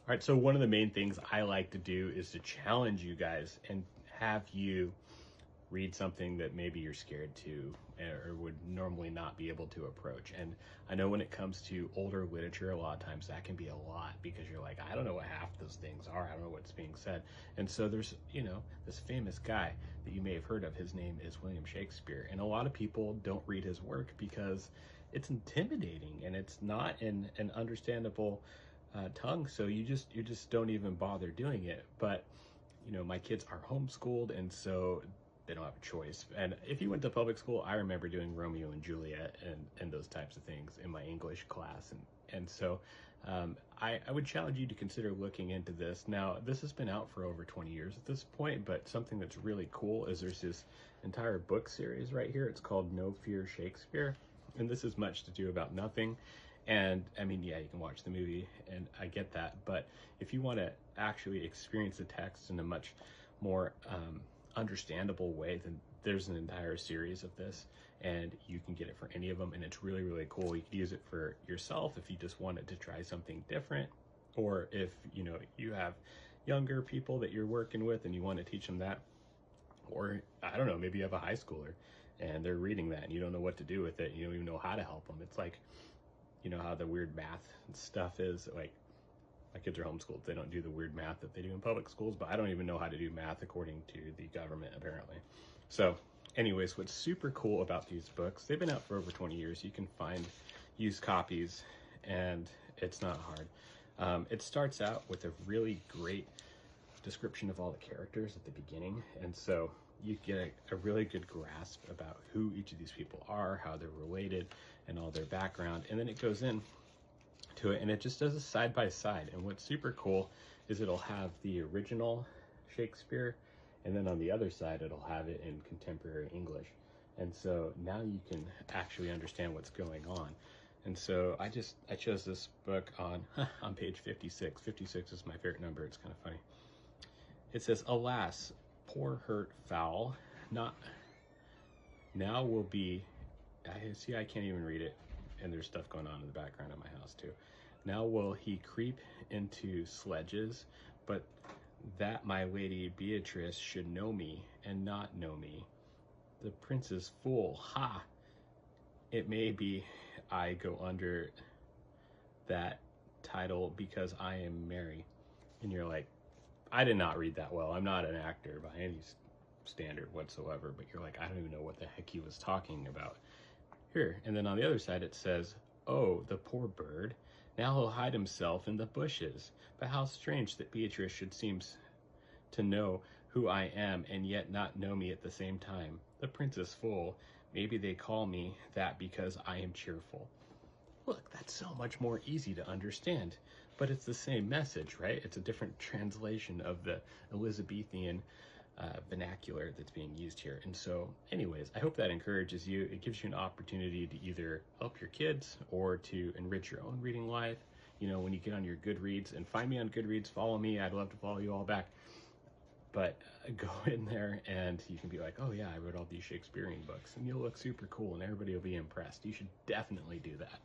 All right, so one of the main things I like to do is to challenge you guys and have you read something that maybe you're scared to or would normally not be able to approach. And I know when it comes to older literature, a lot of times that can be a lot because you're like, I don't know what half those things are. I don't know what's being said. And so there's, this famous guy that you may have heard of. His name is William Shakespeare. And a lot of people don't read his work because it's intimidating and it's not in an understandable tongue. So you just don't even bother doing it. But my kids are homeschooled, and so they don't have a choice. And if you went to public school, I remember doing Romeo and Juliet and those types of things in my English class. And so I would challenge you to consider looking into this. Now, this has been out for over 20 years at this point, but something that's really cool is there's this entire book series right here. It's called No Fear Shakespeare. And this is much to do about nothing. And I mean, yeah, you can watch the movie and I get that. But if you want to actually experience the text in a much more understandable way, then there's an entire series of this and you can get it for any of them. And it's really, really cool. You can use it for yourself if you just wanted to try something different, or if, you have younger people that you're working with and you want to teach them that. Or I don't know, maybe you have a high schooler and they're reading that and you don't know what to do with it. You don't even know how to help them. It's like, how the weird math stuff is. Like, my kids are homeschooled. They don't do the weird math that they do in public schools, but I don't even know how to do math according to the government, apparently. So anyways, what's super cool about these books, they've been out for over 20 years. You can find used copies and it's not hard. It starts out with a really great description of all the characters at the beginning. And so you get a really good grasp about who each of these people are, how they're related, and all their background. And then it goes in to it and it just does a side by side. And what's super cool is it'll have the original Shakespeare, and then on the other side it'll have it in contemporary English. And so now you can actually understand what's going on. And so I chose this book on page 56. 56 is my favorite number. It's kind of funny. It says, "Alas, poor hurt fowl, not now will be," I can't even read it, and there's stuff going on in the background of my house too. "Now will he creep into sledges, but that my lady Beatrice should know me and not know me. The prince is fool, ha! It may be I go under that title because I am merry." And you're like, I did not read that well. I'm not an actor by any standard whatsoever, but you're like, I don't even know what the heck he was talking about here. And then on the other side, it says, "Oh, the poor bird. Now he'll hide himself in the bushes. But how strange that Beatrice should seem to know who I am and yet not know me at the same time. The prince is full. Maybe they call me that because I am cheerful." Look, that's so much more easy to understand, but it's the same message, right? It's a different translation of the Elizabethan vernacular that's being used here. And so anyways, I hope that encourages you. It gives you an opportunity to either help your kids or to enrich your own reading life. When you get on your Goodreads, and find me on Goodreads, follow me. I'd love to follow you all back. But go in there and you can be like, oh yeah, I wrote all these Shakespearean books, and you'll look super cool and everybody will be impressed. You should definitely do that.